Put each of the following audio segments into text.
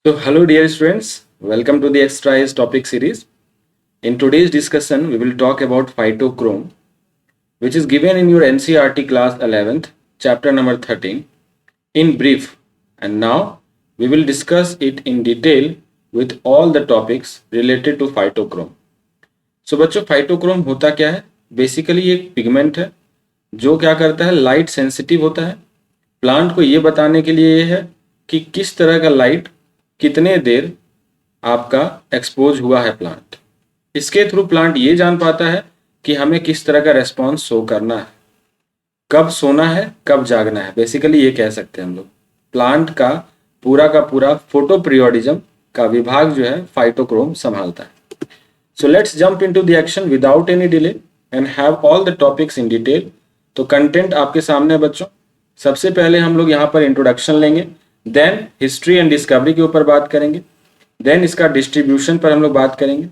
So, hello dear students, welcome to the Exercise topic series. In today's discussion, we will talk about phytochrome, which is given in your NCERT class 11th, chapter number 13, in brief. And now, we will discuss it in detail with all the topics related to phytochrome. So, बच्चों phytochrome होता क्या है? Basically एक pigment है जो क्या करता है, लाइट सेंसिटिव होता है। प्लांट को ये बताने के लिए ये है कि किस तरह का लाइट कितने देर आपका एक्सपोज हुआ है प्लांट। इसके थ्रू प्लांट ये जान पाता है कि हमें किस तरह का रेस्पॉन्स शो करना है, कब सोना है, कब जागना है। बेसिकली ये कह सकते हैं हम लोग प्लांट का पूरा फोटो पीरियोडिज्म का विभाग जो है फाइटोक्रोम संभालता है। So let's jump into the action without any delay and have all the topics in detail. तो कंटेंट आपके सामने है बच्चों। सबसे पहले हम लोग यहाँ पर इंट्रोडक्शन लेंगे, देन हिस्ट्री एंड डिस्कवरी के ऊपर बात करेंगे, देन इसका डिस्ट्रीब्यूशन पर हम लोग बात करेंगे,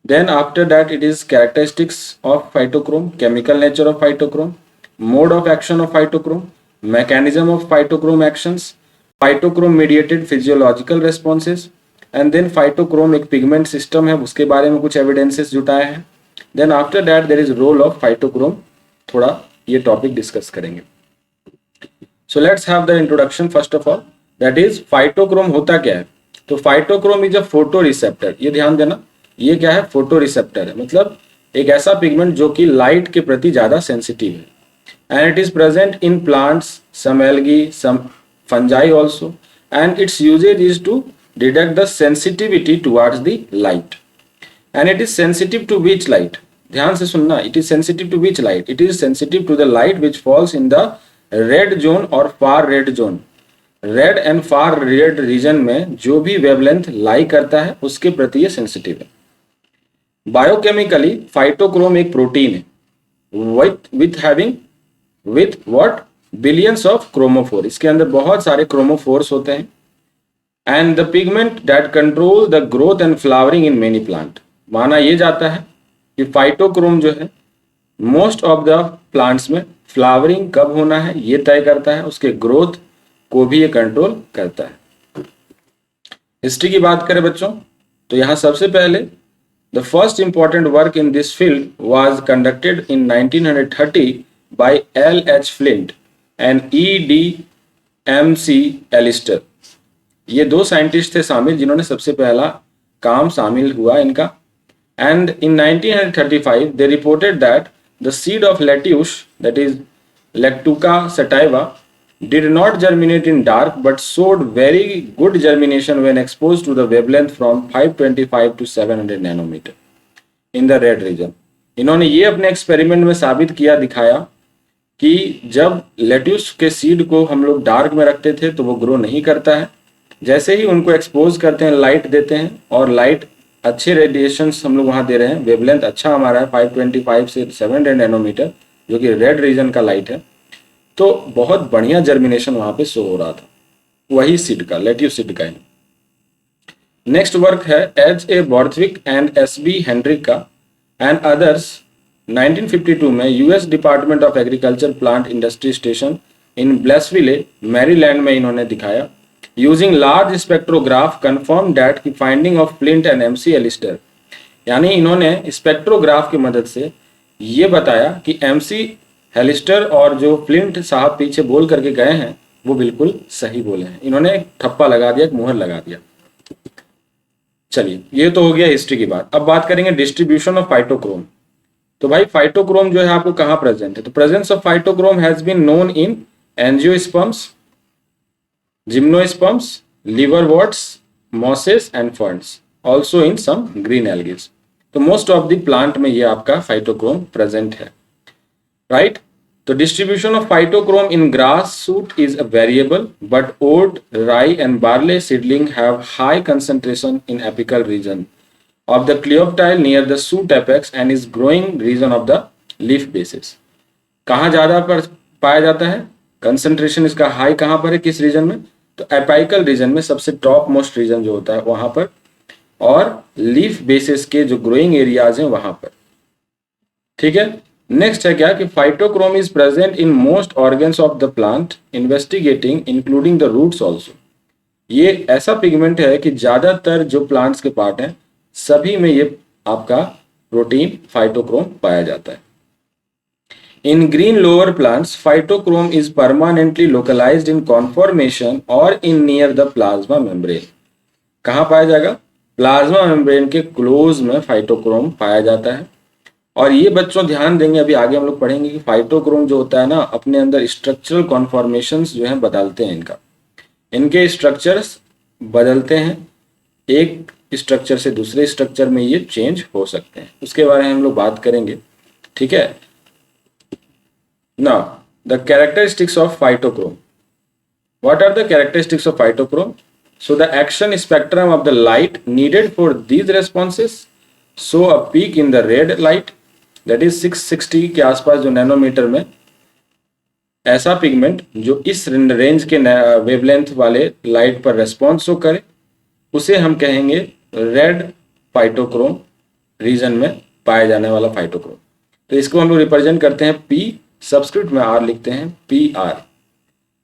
then after that it is characteristics of phytochrome, chemical nature of phytochrome, mode of action of phytochrome, mechanism of phytochrome actions, phytochrome mediated physiological responses, and then phytochrome एक पिगमेंट सिस्टम है, उसके बारे में कुछ एविडेंसेस जुटाए हैं। Then after that there is role of phytochrome, थोड़ा ये टॉपिक डिस्कस करेंगे। So let's have the introduction first of all, that is phytochrome होता क्या है। तो phytochrome is a photo receptor. ये ध्यान देना, ये क्या है, फोटो रिसेप्टर है, मतलब एक ऐसा पिगमेंट जो कि लाइट के प्रति ज्यादा सेंसिटिव है। And it is present in plants, some algae, some fungi also, and its uses is to detect the sensitivity towards the light. And it is sensitive to which light, ध्यान से सुनना, it is sensitive to which light, it is sensitive to the light which falls in the red zone और far red zone. Red and far red region में जो भी wavelength लाई करता है उसके प्रति ये सेंसिटिव है। बायोकेमिकली फाइटोक्रोम एक प्रोटीन है with what, billions of chromophore. इसके अंदर बहुत सारे क्रोमोफोर्स होते हैं। And the pigment that control the growth and flowering in many plant. माना यह जाता है कि फाइटोक्रोम जो है मोस्ट ऑफ द प्लांट्स में फ्लावरिंग कब होना है ये तय करता है, उसके ग्रोथ को भी ये कंट्रोल करता है। हिस्ट्री की बात करें बच्चों, तो यहां सबसे पहले the first important work in this field was conducted in 1930 by L.H. Flint and E.D.M.C. Alister. ये दो साइंटिस्ट थे शामिल जिन्होंने सबसे पहला काम शामिल हुआ इनका। And in 1935 they reported that the seed of lettuce, that is Lactuca sativa, did not germinate in dark but showed very good germination when exposed to the wavelength from 525 to 700 nanometer in the red region। इन्होंने ये अपने experiment में साबित किया, दिखाया कि जब lettuce के सीड को हम लोग डार्क में रखते थे तो वो ग्रो नहीं करता है। जैसे ही उनको एक्सपोज करते हैं, लाइट देते हैं, और लाइट अच्छे रेडिएशंस हम लोग वहाँ दे रहे हैं, वेवलेंथ अच्छा हमारा है 525 से 700 नैनोमीटर, जो कि रेड रीजन का लाइट है, तो बहुत बढ़िया जर्मिनेशन वहाँ पे शो हो रहा था, वही सीड का, लेट्यूस सीड का ही। नेक्स्ट वर्क है H.A. Borthwick and S.B. Hendricks का एंड अदर्स। 1952 में US department of agriculture plant industry station in Beltsville, Maryland में इन्होंने दिखाया। Using large spectrograph confirm that की finding of Flint and MC Alister, यानी इन्होंने स्पेक्ट्रोग्राफ की मदद से ये बताया कि MC हेलिस्टर और जो फ्लिंट साहब पीछे बोल करके गए हैं वो बिल्कुल सही बोले हैं। इन्होंने एक ठप्पा लगा दिया, एक मुहर लगा दिया। चलिए, ये तो हो गया हिस्ट्री की बात। अब बात करेंगे डिस्ट्रीब्यूशन ऑफ फाइटोक्रोम। तो भाई फाइटोक्रोम जो है आपको कहाँ प्रेजेंट है, तो presence of phytochrome has been known in angiosperms, gymnosperms, liverworts, mosses and ferns, also in some green algae। तो मोस्ट ऑफ द प्लांट में ये आपका फाइटोक्रोम प्रेजेंट है, राइट। तो distribution of phytochrome in grass shoot is a variable, but oat, rye and barley seedling have high concentration in apical region of the coleoptile near the shoot apex and is growing region of the leaf bases. कहाँ ज्यादा पर पाया जाता है concentration, इसका high कहाँ पर है, किस रीजन में, तो एपाइकल रीजन में, सबसे टॉप मोस्ट रीजन जो होता है वहां पर, और लीफ बेसिस के जो ग्रोइंग एरियाज हैं वहां पर, ठीक है। नेक्स्ट है क्या कि phytochrome is present in most organs of the plant, investigating including the roots also. ये ऐसा पिगमेंट है कि ज़्यादातर जो प्लांट्स के पार्ट हैं सभी में ये आपका प्रोटीन फाइटोक्रोम पाया जाता है। In green lower plants phytochrome is permanently localised in conformation और in near the plasma membrane. कहाँ पाया जाएगा? प्लाज्मा मेम्ब्रेन के क्लोज में फाइटोक्रोम पाया जाता है। और ये बच्चों ध्यान देंगे, अभी आगे हम लोग पढ़ेंगे कि फाइटोक्रोम जो होता है ना, अपने अंदर स्ट्रक्चरल कॉन्फॉर्मेशंस जो है बदलते हैं। इनके स्ट्रक्चर्स बदलते हैं, एक स्ट्रक्चर से दूसरे स्ट्रक्चर में ये चेंज हो सकते हैं, उसके बारे में हम लोग बात करेंगे। ठीक है। Now the characteristics of phytochrome. What are the characteristics of phytochrome? So the action spectrum of the light needed for these responses show a peak in the red light, that is 660 के आसपास जो nanometre में ऐसा pigment जो इस range के wavelength वाले light पर रेस्पॉन्स शो करे उसे हम कहेंगे रेड फाइटोक्रोम रीजन में पाए जाने वाला फाइटोक्रोम। तो इसको हम लोग रिप्रेजेंट करते हैं P, सबस्क्रिप्ट में R लिखते हैं PR।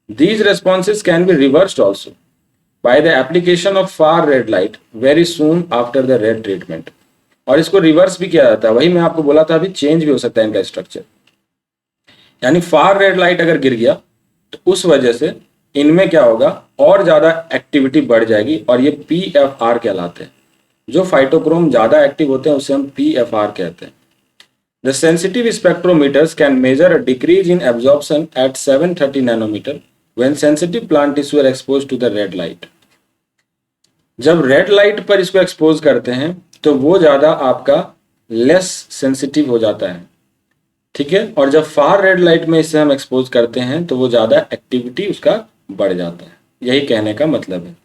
These responses can be reversed also by the application of far red light very soon after the red treatment। और इसको रिवर्स भी किया जाता है, वही मैं आपको बोला था, अभी चेंज भी हो सकता है इनका स्ट्रक्चर। यानी फार रेड लाइट अगर गिर गया तो उस वजह से इनमें क्या होगा, और ज्यादा एक्टिविटी बढ़ जाएगी और ये PFR कहलाते हैं। जो फाइटोक्रोम ज्यादा एक्टिव होते हैं उसे हम PFR कहते हैं। The sensitive spectrometers can measure a decrease in absorption at 730 nanometer when sensitive plant tissue are exposed to the red light। जब रेड लाइट पर इसको एक्सपोज करते हैं तो वो ज्यादा आपका लेस सेंसिटिव हो जाता है। ठीक है। और जब फार रेड लाइट में इसे हम एक्सपोज करते हैं तो वो ज्यादा एक्टिविटी उसका बढ़ जाता है। यही कहने का मतलब है।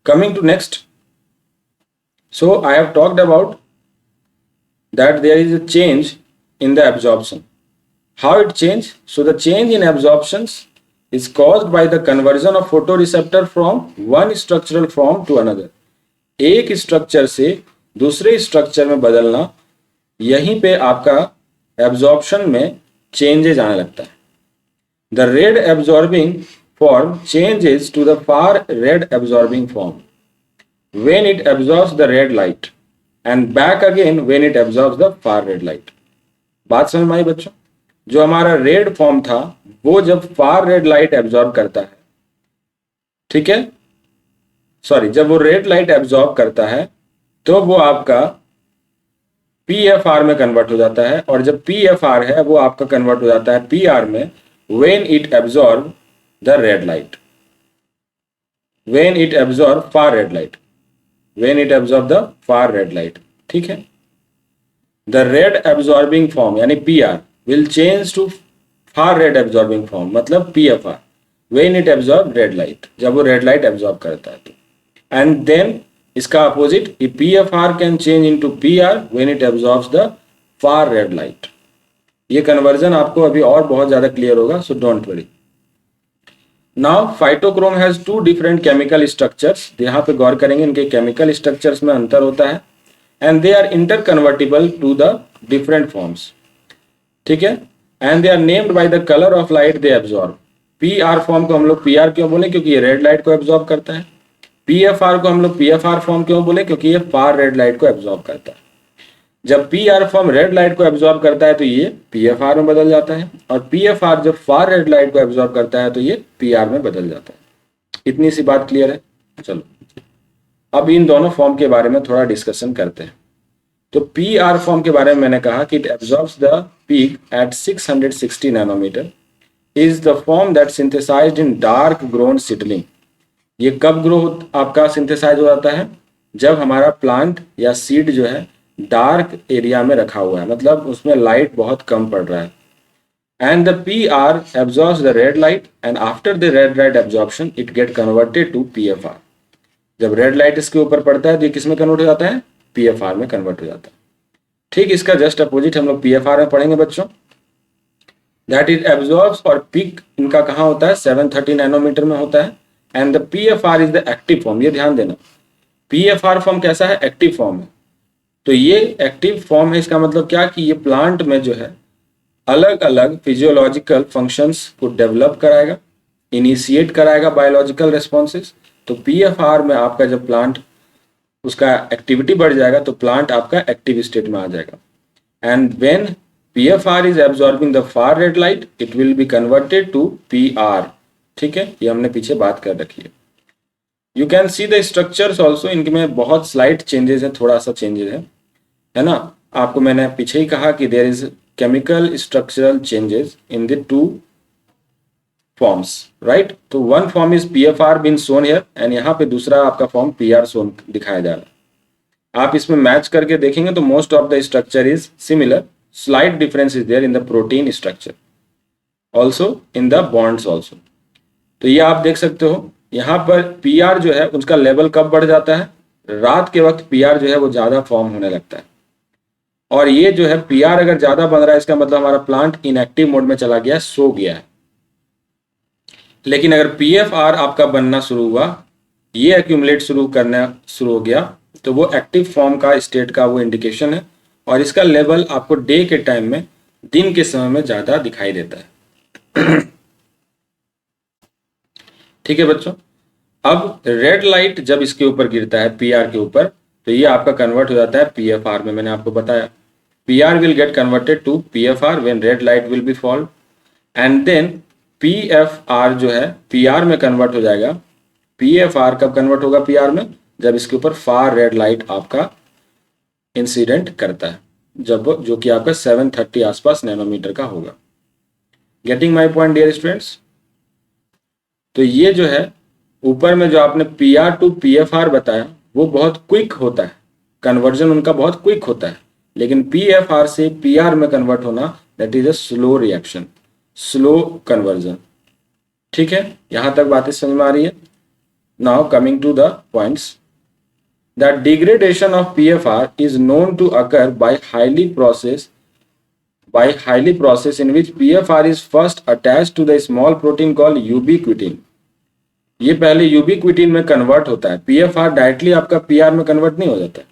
Coming to next, so I have talked about that there is a change in the absorption. How it change? So the change in absorptions is caused by the conversion of photoreceptor from one structural form to another। एक structure से दूसरे structure में बदलना, यहीं पे आपका absorption में changes आने लगता है। The red absorbing form changes to the far red absorbing form when it absorbs the red light and back again when it absorbs the far red light। बात समझ में आई बच्चों? जो हमारा रेड फॉर्म था वो जब फार रेड लाइट एब्जॉर्ब करता है, ठीक है, सॉरी, जब वो रेड लाइट एब्जॉर्ब करता है तो वो आपका PFR में कन्वर्ट हो जाता है, और जब PFR है वो आपका कन्वर्ट हो जाता है PR में when it absorb the red light, when it absorb far red light, when it absorb the far red light। ठीक है। the red absorbing form यानी PR will change to far red absorbing form मतलब PFR when it absorb red light, जब वो red light absorb करता है तो। and then इसका opposite PFR can change into PR when it absorbs the far red light। ये conversion आपको अभी और बहुत ज्यादा क्लियर होगा, so don't worry। Now phytochrome has two different chemical structures. यहाँ पे गौर करेंगे, इनके केमिकल स्ट्रक्चर्स में अंतर होता है, and they are interconvertible to the different forms. ठीक है। And they are named by the colour of light they absorb. PR form को हम लोग PR क्यों बोले? क्योंकि ये रेड लाइट को एब्जॉर्ब करता है। PFR को हम लोग PFR फॉर्म क्यों बोले? क्योंकि ये फार रेड लाइट को एब्जॉर्ब करता है। जब PR फॉर्म रेड लाइट को एब्जॉर्ब करता है तो ये PFR में बदल जाता है, और PFR जब फार रेड लाइट को एब्जॉर्ब करता है तो ये PR में बदल जाता है। इतनी सी बात क्लियर है? चलो अब इन दोनों फॉर्म के बारे में थोड़ा डिस्कशन करते हैं। तो PR फॉर्म के बारे में मैंने कहा कि it absorbs the peak at 660 nanometre, is the form that synthesised in dark grown seedling. ये कब ग्रो आपका सिंथेसाइज हो जाता है? जब हमारा प्लांट या सीड जो है डार्क एरिया में रखा हुआ है, मतलब उसमें लाइट बहुत कम पड़ रहा है। And the PR absorbs the red light and after the red light absorption it get converted to PFR। जब रेड लाइट इसके ऊपर पड़ता है तो ये किस में कन्वर्ट हो जाता है? PFR में कन्वर्ट हो जाता है। ठीक, इसका जस्ट अपोजिट हम लोग PFR में पढ़ेंगे बच्चों। दैट इट एब्जॉर्ब्स, और पीक इनका कहाँ होता है? 730 नैनोमीटर में होता है। And the PFR is the active form. ये ध्यान देना, PFR फॉर्म कैसा है? एक्टिव फॉर्म है। तो ये एक्टिव फॉर्म है, इसका मतलब क्या कि ये प्लांट में जो है अलग अलग फिजियोलॉजिकल फंक्शंस को डेवलप कराएगा, इनिशिएट कराएगा बायोलॉजिकल रेस्पॉन्सेस, तो PFR में आपका जब प्लांट उसका एक्टिविटी बढ़ जाएगा तो प्लांट आपका एक्टिव स्टेट में आ जाएगा। And when PFR is absorbing the far red light it will be converted to PR। ठीक है, ये हमने पीछे बात कर रखी है। You can see the structures also, इनमें बहुत स्लाइट चेंजेस है, थोड़ा सा चेंजेस है ना। आपको मैंने पीछे ही कहा कि there is chemical structural changes in the two forms, right. तो one form is PFR been shown here and यहाँ पे दूसरा आपका फॉर्म PR शोन दिखाया जा रहा है। आप इसमें मैच करके देखेंगे तो most of the structure is similar, slight difference is there in the protein structure also in the bonds also. तो ये आप देख सकते हो यहाँ पर PR जो है उसका लेवल कब बढ़ जाता है, रात के वक्त PR जो है वो ज्यादा फॉर्म होने लगता है। और ये जो है PR अगर ज्यादा बन रहा है इसका मतलब हमारा प्लांट इनएक्टिव मोड में चला गया, सो गया है। लेकिन अगर PFR आपका बनना शुरू हुआ, ये एक्यूमुलेट करना शुरू हो गया, तो वो एक्टिव फॉर्म का स्टेट का वो इंडिकेशन है। और इसका लेवल आपको डे के टाइम में, दिन के समय में ज्यादा दिखाई देता है। ठीक है बच्चों, अब रेड लाइट जब इसके ऊपर गिरता है PR के ऊपर, तो ये आपका कन्वर्ट हो जाता है PFR में। मैंने आपको बताया PR will get converted to PFR when red light will be fall, and then PFR जो है PR में कन्वर्ट हो जाएगा। PFR कब कन्वर्ट होगा PR में, जब इसके ऊपर फार रेड लाइट आपका इंसिडेंट करता है, जब जो कि आपका 730 आसपास नैनोमीटर का होगा। Getting my point dear students. तो ये जो है ऊपर में जो आपने PR टू PFR बताया वो बहुत क्विक होता है, कन्वर्जन उनका बहुत क्विक होता है। लेकिन PFR से PR में कन्वर्ट होना that is a slow reaction, slow conversion. ठीक है, यहां तक बातें समझ में आ रही है। Now coming to the points, the degradation of PFR is known to occur by highly process in which PFR is first attached to the small protein called ubiquitin। ये पहले यूबिक्विटिन में कन्वर्ट होता है। PFR डायरेक्टली आपका PR में convert नहीं हो जाता है,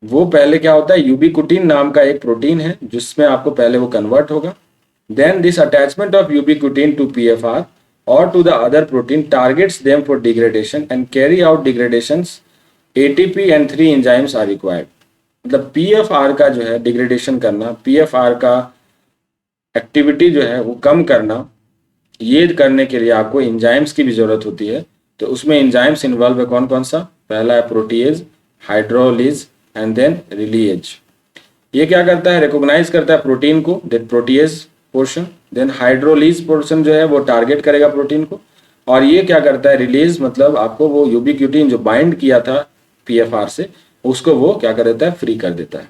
वो पहले क्या होता है, यूबिक्विटिन नाम का एक प्रोटीन है जिसमें आपको पहले वो कन्वर्ट होगा। Then this attachment of ubiquitin to PFR or to the other protein targets them for degradation and carry out degradations। ATP and 3 enzymes are required। मतलब PFR का जो है डिग्रेडेशन करना, PFR का एक्टिविटी जो है वो कम करना, ये करने के लिए आपको एंजाइम्स की भी जरूरत होती है। तो उसमें एंजाइम्स इन्वॉल्व है कौन कौन सा, पहला है protease, hydrolase and then release. ये क्या करता है, रिकॉग्नाइज करता है प्रोटीन को, that protease portion, then hydrolase portion जो है वो टारगेट करेगा प्रोटीन को, और ये क्या करता है, रिलीज मतलब आपको वो यूबिक्विटिन जो बाइंड किया था PFR से उसको वो क्या कर देता है, फ्री कर देता है।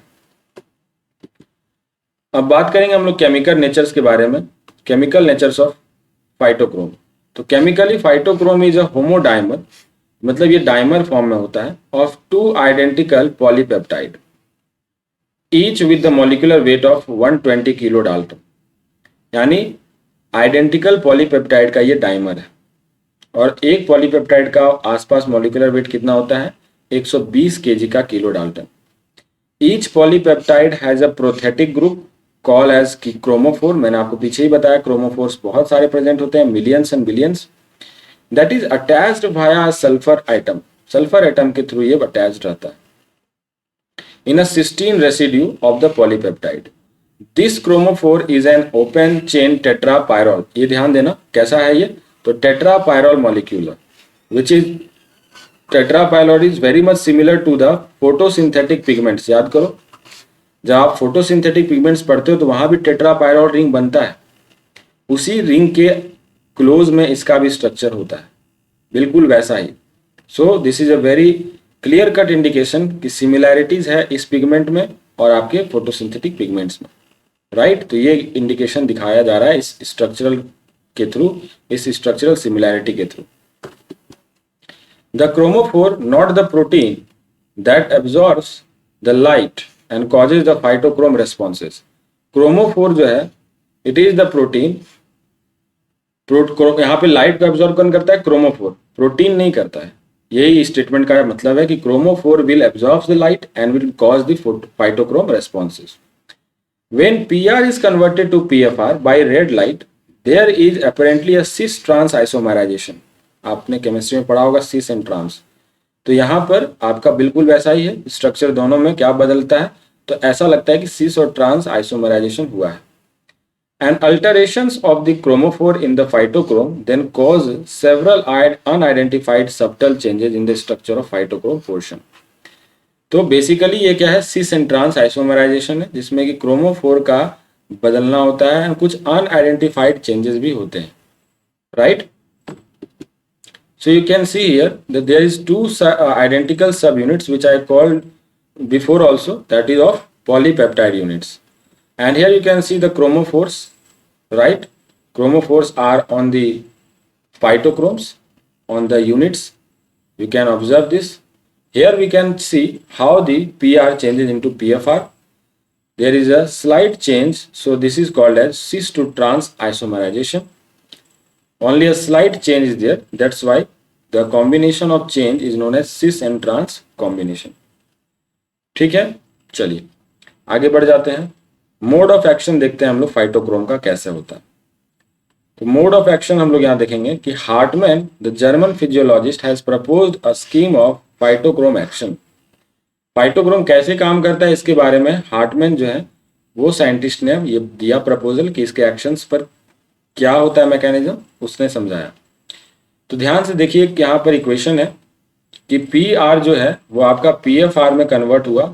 अब बात करेंगे हम लोग केमिकल नेचर्स के बारे में, केमिकल नेचर्स ऑफ फाइटोक्रोम। तो केमिकली फाइटोक्रोम इज अ होमोडाइमर, मतलब ये डाइमर फॉर्म में होता है, of 2 identical polypeptide each with the molecular weight of 120 kilo Dalton. यानी आइडेंटिकल पॉलीपेप्टाइड का ये डाइमर है, और एक पॉलीपेप्टाइड का आसपास मॉलिक्यूलर वेट कितना होता है, 120 kg का kilo dalton. Each polypeptide has a prosthetic group call as chromophore. मैंने आपको पीछे ही बताया क्रोमोफोर्स बहुत सारे प्रेजेंट होते हैं, millions and billions. That is attached via sulphur atom, sulphur atom के थ्रू ये अटैच्ड रहता है in a cysteine residue of the polypeptide. This chromophore is an open chain tetrapyrrole. ये ध्यान देना कैसा है ये, तो tetrapyrrole molecule which is tetrapyrrole is very much similar to the photosynthetic pigments. याद करो जब आप फोटोसिंथेटिक पिगमेंट्स पढ़ते हो तो वहां भी टेट्रापायरॉल रिंग बनता है, उसी रिंग के क्लोज में इसका भी स्ट्रक्चर होता है, बिल्कुल वैसा ही। So this is a very clear cut indication कि सिमिलैरिटीज है इस पिगमेंट में और आपके फोटोसिंथेटिक पिगमेंट्स में, राइट। तो ये इंडिकेशन दिखाया जा रहा है इस स्ट्रक्चरल के थ्रू, इस स्ट्रक्चरल सिमिलैरिटी के through. The chromophore not the protein that absorbs the light and causes the phytochrome responses. Chromophore जो है इट इज द प्रोटीन, यहाँ पे लाइट को एब्जॉर्ब कौन करता है, क्रोमोफोर, प्रोटीन नहीं करता है। यही स्टेटमेंट का मतलब है कि chromophore will absorb the light and will cause the phytochrome responses. When PR is converted to PFR by red light, there is apparently a cis trans isomerization। आपने केमिस्ट्री में पढ़ा होगा सिस एंड ट्रांस। तो यहाँ पर आपका बिल्कुल वैसा ही है, स्ट्रक्चर दोनों में क्या बदलता है, तो ऐसा लगता है कि सिस और ट्रांस आइसोमराइजेशन हुआ है। And alterations of the chromophore in the phytochrome then cause several unidentified subtle changes in the structure of phytochrome portion. तो बेसिकली ये क्या है, सिस एंड ट्रांस आइसोमराइजेशन है, जिसमें कि क्रोमोफोर का बदलना होता है, कुछ अनआइडेंटिफाइड चेंजेस भी होते हैं, right. So you can see here that there is two identical subunits which I called before also, that is of polypeptide units. And here you can see the chromophores, right? Chromophores are on the phytochromes, on the units. You can observe this. Here we can see how the PR changes into PFR. There is a slight change, so this is called as cis to trans isomerization. Only a slight change is there. That's why the combination of change is known as cis and trans combination. ठीक है, चलिए आगे बढ़ जाते हैं। Mode of action देखते हैं हम लोग फाइटोक्रोम का कैसे होता है। तो मोड ऑफ एक्शन हम लोग यहाँ देखेंगे कि Hartmann the German physiologist has proposed a scheme of phytochrome action. Phytochrome कैसे काम करता है इसके बारे में हार्टमैन जो है वो साइंटिस्ट ने ये दिया प्रपोजल कि इसके एक्शंस पर क्या होता है मैकेनिज्म, उसने समझाया। तो ध्यान से देखिए कि यहाँ पर इक्वेशन है कि पी आर जो है वो आपका पी एफ आर में कन्वर्ट हुआ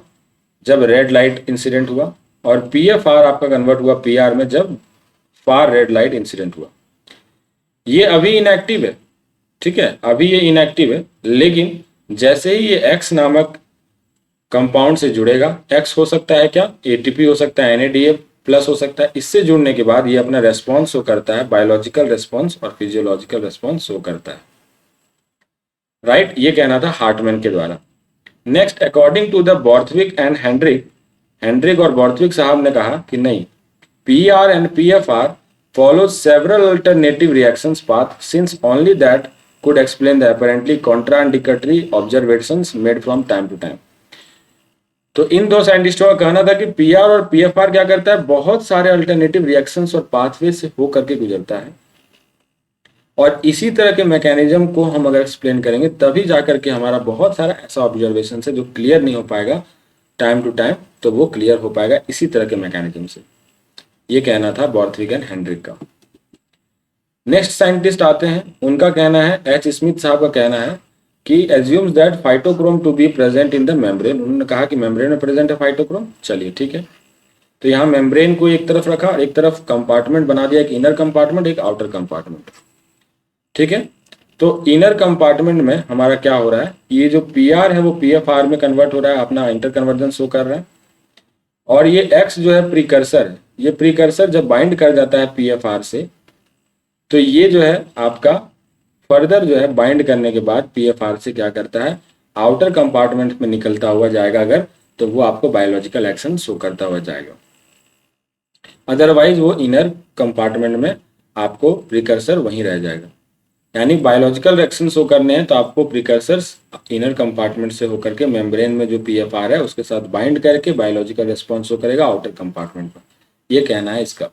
जब रेड लाइट इंसिडेंट हुआ, और पी एफ आर आपका कन्वर्ट हुआ पी आर में जब फार रेड लाइट इंसिडेंट हुआ। ये अभी इनएक्टिव है, ठीक है, अभी ये इनएक्टिव है, लेकिन जैसे ही ये एक्स नामक कंपाउंड से जुड़ेगा, एक्स हो सकता है क्या, एटीपी हो सकता है, एनएडीए प्लस हो सकता है, इससे जुड़ने के बाद ये अपना रेस्पॉन्स शो करता है, बायोलॉजिकल रेस्पॉन्स और फिजियोलॉजिकल रेस्पॉन्स शो करता है, राइट। ये कहना था हार्टमैन के द्वारा। Next, according to the Borthwick and Hendrick और बॉर्थविक साहब ने कहा कि नहीं, P R and P F R follows several alternative reactions path since only that could explain the apparently contradictory observations made from time to time. तो इन दो साइंटिस्टों का कहना था कि पीआर और पीएफआर क्या करता है, बहुत सारे अल्टरनेटिव रिएक्शंस और पाथवे से होकर के गुजरता है, और इसी तरह के मैकेनिज्म को हम अगर एक्सप्लेन करेंगे तभी जाकर के हमारा बहुत सारा ऐसा ऑब्जर्वेशन है जो क्लियर नहीं हो पाएगा टाइम टू टाइम, तो वो क्लियर हो पाएगा इसी तरह के मैकेनिज्म से। ये कहना था बॉर्थविक एंड हेंड्रिक का। नेक्स्ट साइंटिस्ट आते हैं, उनका कहना है, एच स्मिथ साहब का कहना है कि assumes that phytochrome to be present in the membrane. उन्होंने कहा कि मेम्ब्रेन में प्रेजेंट है फाइटोक्रोम। चलिए ठीक है, तो यहाँ मेम्ब्रेन को एक तरफ रखा, एक तरफ कंपार्टमेंट बना दिया, एक इनर कंपार्टमेंट एक आउटर कंपार्टमेंट, ठीक है। तो इनर कंपार्टमेंट में हमारा क्या हो रहा है, ये जो पी आर है वो पी एफ आर में कन्वर्ट हो रहा है, अपना इंटर कन्वर्जन शो कर रहा है, और ये एक्स जो है प्रीकर्सर है, ये प्रीकर्सर जब बाइंड कर जाता है पी एफ आर से, तो ये जो है आपका फर्दर जो है बाइंड करने के बाद पी एफ आर से क्या करता है, आउटर कंपार्टमेंट में निकलता हुआ जाएगा अगर, तो वो आपको बायोलॉजिकल एक्शन शो करता हुआ जाएगा। अदरवाइज वो इनर कंपार्टमेंट में आपको प्रीकर्सर वहीं रह जाएगा। यानी बायोलॉजिकल रिएक्शन शो करने हैं तो आपको प्रीकर्सर्स इनर कंपार्टमेंट से होकर के मेम्ब्रेन में जो पीएफआर है उसके साथ बाइंड करके बायोलॉजिकल रिस्पॉन्स शो करेगा आउटर कंपार्टमेंट पर। ये कहना है इसका।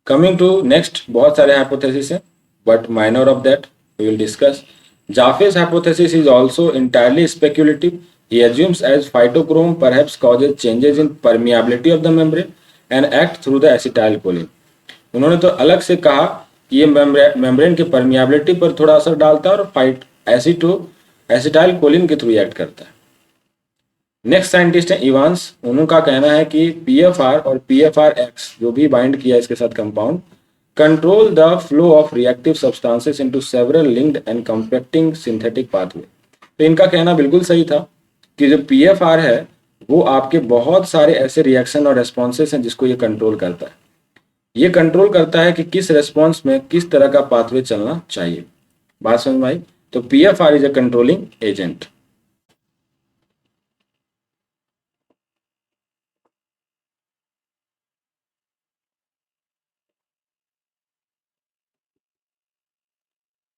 कमिंग टू नेक्स्ट, बहुत सारे हाइपोथेसिस हैं but minor of that we will discuss. Jaffe's hypothesis is also entirely speculative. He assumes as phytochrome perhaps causes changes in permeability of the membrane and act through the acetylcholine. उन्होंने तो अलग से कहा कि ये membrane के permeability पर थोड़ा असर डालता है और एसिटाइल कोलिन के थ्रू एक्ट करता है। नेक्स्ट साइंटिस्ट है इवांस, उनका कहना है कि पीएफआर और पीएफआर-एक्स जो भी बाइंड किया इसके साथ compound control the flow of reactive substances into several linked and compacting synthetic pathway. तो इनका कहना बिल्कुल सही था कि जो पीएफआर है वो आपके बहुत सारे ऐसे रिएक्शन और रेस्पॉन्सेस हैं जिसको ये कंट्रोल करता है। ये कंट्रोल करता है कि किस रेस्पॉन्स में किस तरह का पाथवे चलना चाहिए। बात समझ में आई? तो PFR is a controlling agent.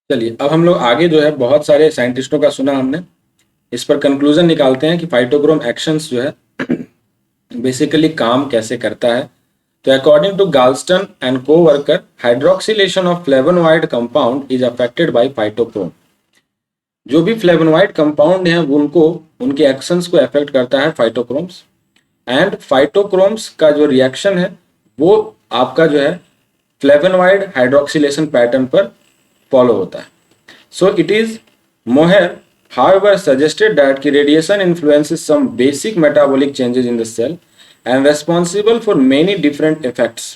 चलिए अब हम लोग आगे जो है बहुत सारे साइंटिस्टों का सुना हमने, इस पर कंक्लूजन निकालते हैं कि फाइटोक्रोम एक्शंस जो है बेसिकली काम कैसे करता है तो according to Galston and co-worker, hydroxylation of flavonoid compound is affected by phytochrome. जो भी फ्लेवोनॉइड कंपाउंड हैं उनको उनके एक्शंस को अफेक्ट करता है फाइटोक्रोम्स, एंड फाइटोक्रोम्स का जो रिएक्शन है वो आपका जो है फ्लेवोनॉइड हाइड्रोक्सिलेशन पैटर्न पर फॉलो होता है। सो इट इज मोहर however suggested that ki radiation influences some basic metabolic changes in the cell and responsible for many different effects.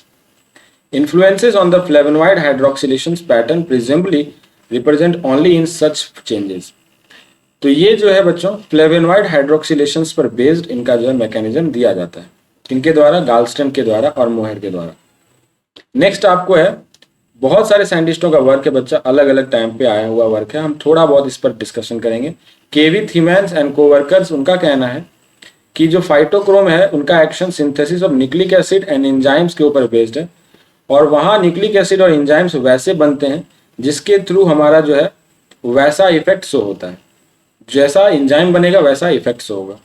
Influences on the flavonoid hydroxylation pattern presumably represent only in such changes. तो ये जो है बच्चों flavonoid हाइड्रोक्सिलेशंस पर based इनका जो है mechanism दिया जाता है, किनके द्वारा? गाल्स्टन के द्वारा और मोहर के द्वारा। नेक्स्ट आपको है, बहुत सारे साइंटिस्टों का वर्क है बच्चा, अलग अलग टाइम पे आया हुआ वर्क है, हम थोड़ा बहुत इस पर डिस्कशन करेंगे। केवी थीमैन्स एंड कोवर्कर्स, उनका कहना है कि जो फाइटोक्रोम है उनका action synthesis of nucleic acid and enzymes के ऊपर बेस्ड है, और वहाँ न्यूक्लिक एसिड और एंजाइम्स वैसे बनते हैं जिसके थ्रू हमारा जो है वैसा इफेक्ट शो होता है, जैसा एंजाइम बनेगा वैसा इफेक्ट शो होगा,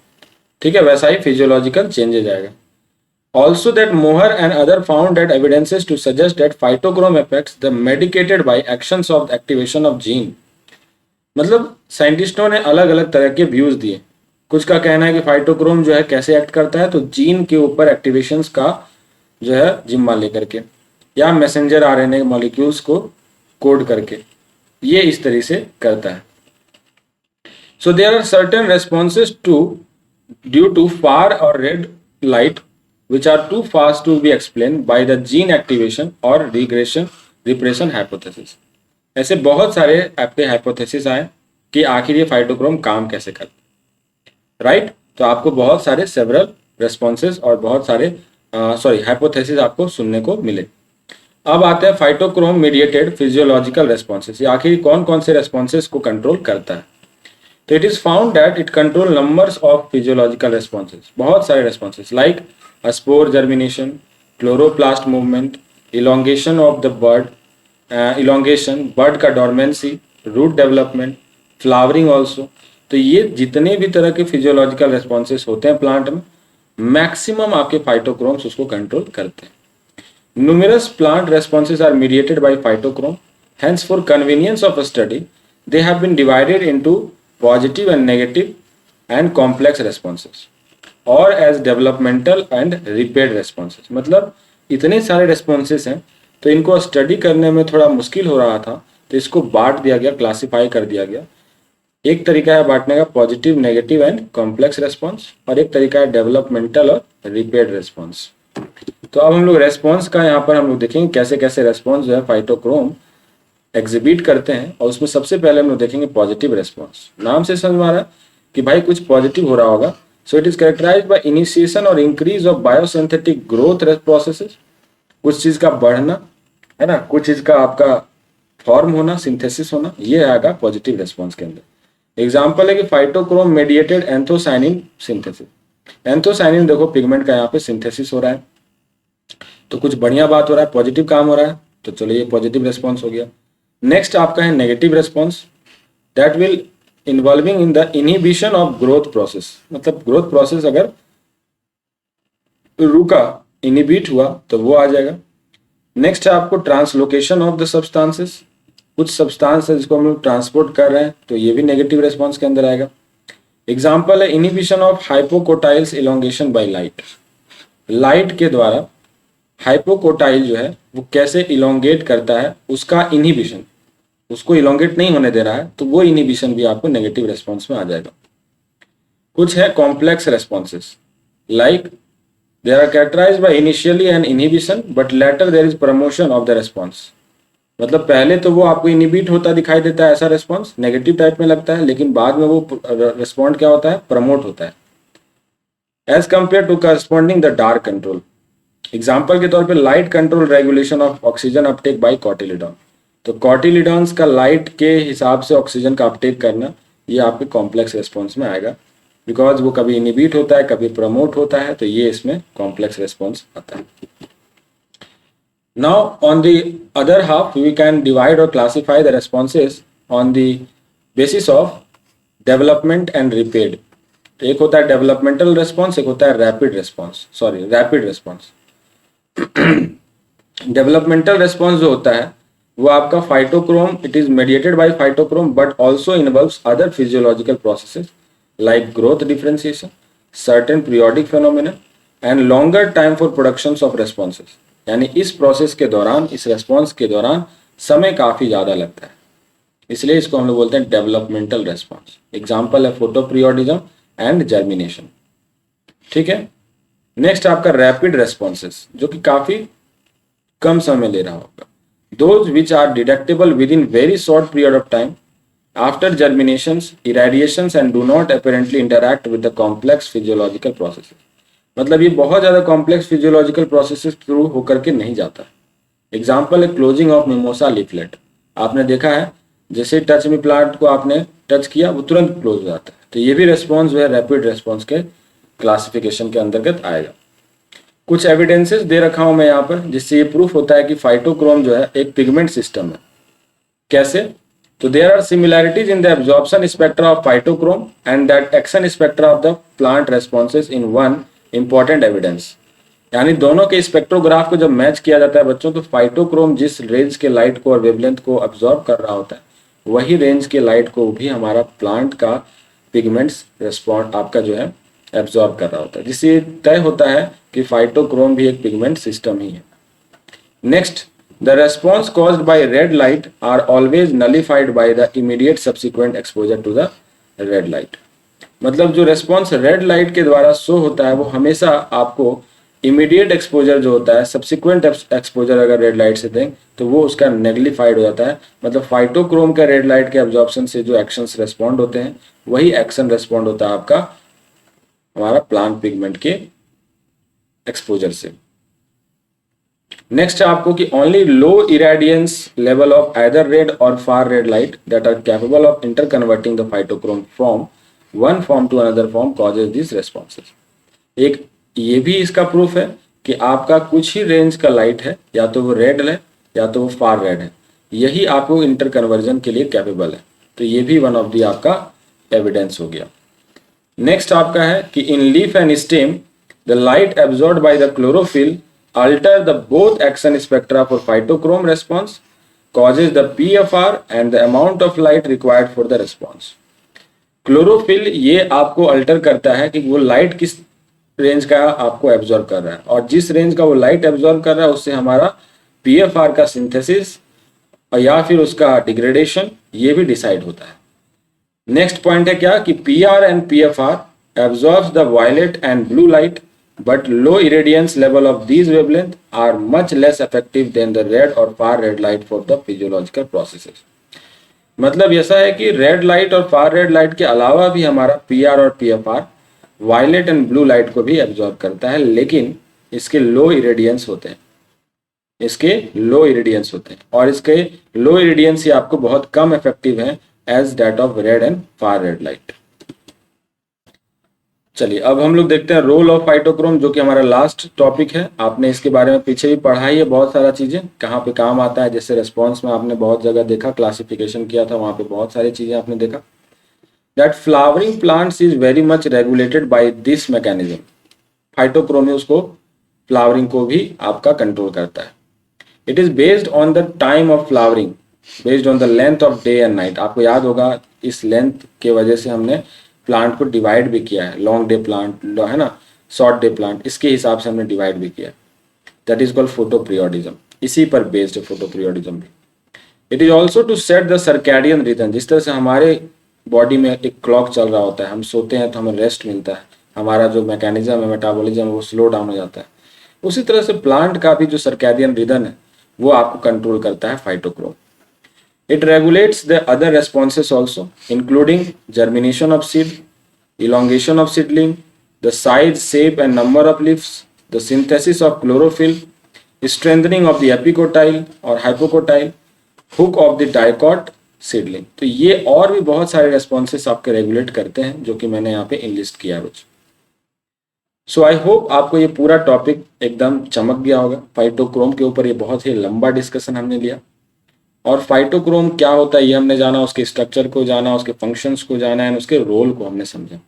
ठीक है, वैसा ही फिजियोलॉजिकल चेंजेज आएगा। Also that Mohr and other found that evidences to suggest that phytochrome affects the medicated by actions of activation of gene। मतलब साइंटिस्टों ने अलग अलग तरह के व्यूज दिए। कुछ का कहना है कि फाइटोक्रोम जो है कैसे एक्ट करता है, तो जीन के ऊपर एक्टिवेशंस का जो है जिम्मा लेकर के, या मैसेंजर आरएनए मॉलिक्यूल्स को कोड करके, ये इस तरह से करता है। So there are certain responses to due to far or red light which are too fast to be explained by the gene activation or repression hypothesis। ऐसे बहुत सारे आपके हाइपोथेसिस आए कि आखिर ये फाइटोक्रोम काम कैसे करता, राइट। तो आपको बहुत सारे सेवरल रेस्पॉन्सेज और बहुत सारे हाइपोथेसिस आपको सुनने को मिले। अब आते हैं फाइटोक्रोम मीडिएटेड फिजियोलॉजिकल रेस्पॉन्सेज, आखिर कौन कौन से रेस्पॉन्सेज को कंट्रोल करता है। तो it is found that it control numbers of physiological responses, बहुत सारे responses like spore germination, chloroplast movement, elongation of the bud, bud का dormancy, root development, flowering also। तो ये जितने भी तरह के फिजियोलॉजिकल रेस्पॉन्सेस होते हैं प्लांट में, मैक्सिमम आपके फाइटोक्रोम्स उसको कंट्रोल करते हैं। Numerous plant responses are mediated by phytochrome, hence for convenience of a study they have been divided into positive and negative and complex responses और as developmental and repaired responses. मतलब इतने सारे responses हैं तो इनको study करने में थोड़ा मुश्किल हो रहा था, तो इसको बांट दिया गया, क्लासिफाई कर दिया गया। एक तरीका है बांटने का positive, negative and complex response, और एक तरीका है डेवलपमेंटल और रिपेयर्ड रेस्पॉन्स। तो अब हम लोग रेस्पॉन्स का यहाँ पर हम लोग देखेंगे कैसे कैसे रेस्पॉन्स जो है फाइटोक्रोम एग्जिबिट करते हैं, और उसमें सबसे पहले हम लोग देखेंगे पॉजिटिव रेस्पॉन्स। नाम से समझ में आ रहा है कि भाई कुछ पॉजिटिव हो रहा होगा। So it is characterized by initiation or increase of biosynthetic growth processes। कुछ चीज का बढ़ना है ना, कुछ चीज का आपका फॉर्म होना, सिंथेसिस होना, ये आएगा पॉजिटिव रेस्पॉन्स के अंदर। एग्जांपल है कि phytochrome mediated anthocyanin synthesis. Anthocyanin देखो पिगमेंट का यहाँ पे सिंथेसिस हो रहा है, तो कुछ बढ़िया बात हो रहा है, पॉजिटिव काम हो रहा है, तो चलो ये पॉजिटिव रेस्पॉन्स हो गया। नेक्स्ट आपका है negative response, that will involving in the inhibition of growth process. मतलब ग्रोथ प्रोसेस अगर रुका, इनहिबिट हुआ, तो वो आ जाएगा। नेक्स्ट है आपको ट्रांसलोकेशन ऑफ द सब्सटेंसेस, कुछ सब्सटेंस है जिसको हम लोग ट्रांसपोर्ट कर रहे हैं, तो ये भी नेगेटिव रेस्पॉन्स के अंदर आएगा। एग्जाम्पल है inhibition of hypocotyls elongation by light. Light के द्वारा हाइपोकोटाइल जो है वो कैसे इलोंगेट करता है, उसका इनहिबिशन, उसको इलोंगेट नहीं होने दे रहा है, तो वो इनहिबिशन भी आपको नेगेटिव रेस्पॉन्स में आ जाएगा। कुछ है complex responses, like they are characterised by initially an inhibition but later there is promotion of the response. मतलब पहले तो वो आपको इनहिबिट होता दिखाई देता है, ऐसा रेस्पॉन्स नेगेटिव टाइप में लगता है, लेकिन बाद में वो रेस्पॉन्ड क्या होता है, प्रमोट होता है, as compare to corresponding the dark control. Example के तौर पर light control regulation of oxygen uptake by cotyledon. तो कॉटिलिडॉन्स का लाइट के हिसाब से ऑक्सीजन का अपटेक करना, ये आपके कॉम्प्लेक्स रेस्पॉन्स में आएगा, बिकॉज वो कभी इनहिबिट होता है, कभी प्रमोट होता है, तो ये इसमें कॉम्प्लेक्स रेस्पॉन्स आता है। Now on the other half we can divide or classify the responses on the basis of development and repaired. एक होता है डेवलपमेंटल रेस्पॉन्स, एक होता है रैपिड रेस्पॉन्स। डेवलपमेंटल रेस्पॉन्स जो होता है वो आपका phytochrome, it is mediated bye phytochrome but also involves other physiological processes like growth differentiation, certain periodic phenomena and longer time for production of responses. यानी इस प्रोसेस के दौरान, इस रेस्पॉन्स के दौरान समय काफी ज्यादा लगता है, इसलिए इसको हम लोग बोलते हैं डेवलपमेंटल रेस्पॉन्स। एग्जाम्पल है फोटोपीरियोडिज्म एंड जर्मिनेशन। ठीक है। नेक्स्ट आपका रैपिड रेस्पॉन्सेस, जो कि काफी कम समय ले रहा होगा। Those which are detectable within very short period of time after germinations, irradiations and do not apparently interact with the complex physiological processes. मतलब ये बहुत ज्यादा कॉम्प्लेक्स फिजियोलॉजिकल प्रोसेसेस थ्रू होकर के नहीं जाता। एग्जाम्पल है क्लोजिंग ऑफ मिमोसा लीफलेट। आपने देखा है जैसे टच मी प्लांट को आपने टच किया वो तुरंत क्लोज हो जाता है। तो ये भी रेस्पॉन्स जो है रैपिड रेस्पॉन्स के क्लासिफिकेशन के अंतर्गत आएगा। कुछ एविडेंसेस दे रखा हूं मैं यहाँ पर जिससे ये प्रूफ होता है कि फाइटोक्रोम जो है एक पिगमेंट सिस्टम है। कैसे? तो there are similarities in the absorption spectra of phytochrome and that action spectra of the plant responses in one important evidence. यानी दोनों के स्पेक्ट्रोग्राफ को जब मैच किया जाता है बच्चों, तो फाइटोक्रोम जिस रेंज के लाइट को और वेवलेंथ को अब्जॉर्ब कर रहा होता है वही रेंज के लाइट को भी हमारा प्लांट का पिगमेंट्स रेस्पॉन्ड आपका जो है एब्जॉर्ब कर रहा होता है, जिससे तय होता है कि फाइटोक्रोम भी एक पिगमेंट सिस्टम ही है। Next, the response caused by red light are always nullified by the immediate subsequent exposure to the red light. मतलब जो रेस्पॉन्स रेड लाइट के द्वारा शो होता है वो हमेशा आपको इमीडिएट एक्सपोजर जो होता है, सब्सिक्वेंट एक्सपोजर अगर रेड लाइट से दें तो वो उसका नेगलिफाइड हो जाता है। मतलब फाइटोक्रोम का रेड लाइट के एब्जॉर्प्शन से जो एक्शंस रेस्पॉन्ड होते हैं वही एक्शन रेस्पॉन्ड होता है आपका हमारा प्लांट पिगमेंट के एक्सपोजर से। नेक्स्ट है आपको कि only low irradiance level of either red or far red light that are capable of interconverting the phytochrome from one form to another form causes this responses. एक ये भी इसका proof है कि आपका कुछ ही रेंज का लाइट है, या तो वो रेड है या तो वो फार रेड है, यही आपको इंटर कन्वर्जन के लिए कैपेबल है। तो ये भी वन ऑफ दी आपका एविडेंस हो गया। नेक्स्ट आपका है कि इन leaf and stem the light absorbed by the chlorophyll alter the both action spectra for phytochrome response causes the PFR and the amount of light required for the response। Chlorophyll ये आपको alter करता है कि वो light किस range का आपको absorb कर रहा है, और जिस रेंज का वो लाइट एब्जॉर्ब कर रहा है उससे हमारा पीएफआर का सिंथेसिस या फिर उसका डिग्रेडेशन ये भी डिसाइड होता है। नेक्स्ट पॉइंट है क्या कि PR and PFR absorbs the violet and blue light but low irradiance level of these wavelength are much less effective than the red or far red light for the physiological processes. मतलब ऐसा है कि red light और far red light के अलावा भी हमारा PR और PFR violet and blue light को भी एब्जॉर्ब करता है, लेकिन इसके लो इरेडियंस होते हैं, इसके लो इरेडियंस होते हैं, और इसके लो इरेडियंस ही आपको बहुत कम इफेक्टिव है as that of red and far red light. चलिए अब हम लोग देखते हैं रोल ऑफ फाइटोक्रोम, जो कि हमारा लास्ट टॉपिक है। आपने इसके बारे में पीछे भी पढ़ा ही है बहुत सारा चीजें, कहाँ पे काम आता है। जैसे रेस्पॉन्स में आपने बहुत जगह देखा, क्लासिफिकेशन किया था, वहां पे बहुत सारी चीजें आपने देखा। that flowering plants is very much regulated by this mechanism। Phytochrome उसको फ्लावरिंग को भी आपका कंट्रोल करता है। It is based on the time of flowering, based on the length of day and night. आपको याद होगा इस लेंथ के वजह से हमने प्लांट को डिवाइड भी किया है, लॉन्ग डे प्लांट है ना, शॉर्ट डे प्लांट, इसके हिसाब से हमने डिवाइड भी किया। दैट इज कॉल्ड फोटोपीरियोडिज्म, इसी पर बेस्ड है फोटोपीरियोडिज्म भी। It is also to set the circadian rhythm. जिस तरह से हमारे बॉडी में एक क्लॉक चल रहा होता है, हम सोते हैं तो हमें रेस्ट मिलता है, हमारा जो मैकेनिज्म है, मेटाबॉलिज्म है, वो स्लो डाउन हो जाता है, उसी तरह से प्लांट का भी जो सर्कैडियन रिदम है वो आपको कंट्रोल करता है phytochrome. It regulates the other responses also including germination of seed, elongation of seedling, the size, shape and number of leaves, the synthesis of chlorophyll, strengthening of the epicotyl or hypocotyl, hook of the dicot seedling. तो ये और भी बहुत सारे responses आपके regulate करते हैं, जो कि मैंने यहाँ पे इनलिस्ट किया है बच्चों। सो आई होप आपको ये पूरा टॉपिक एकदम चमक गया होगा। फाइटोक्रोम के ऊपर ये बहुत ही लंबा डिस्कशन हमने लिया, और फाइटोक्रोम क्या होता है ये हमने जाना, उसके स्ट्रक्चर को जाना, उसके फंक्शंस को जाना एंड उसके रोल को हमने समझा।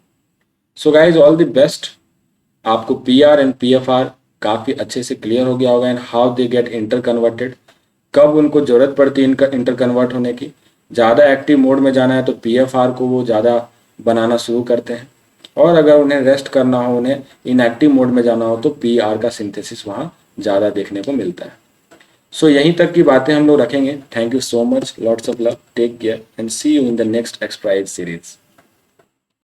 So guys all the best. आपको पीआर एंड पीएफआर काफ़ी अच्छे से क्लियर हो गया होगा। And how they get inter converted, कब उनको ज़रूरत पड़ती है इनका इंटर कन्वर्ट होने की। ज़्यादा एक्टिव मोड में जाना है तो PFR को वो ज़्यादा बनाना शुरू करते हैं, और अगर उन्हें रेस्ट करना हो, उन्हें इनएक्टिव मोड में जाना हो, तो PR का सिंथेसिस वहाँ ज़्यादा देखने को मिलता है। सो यहीं तक की बातें हम लोग रखेंगे। Thank you so much, lots of love, take care and see you in the next exercise series.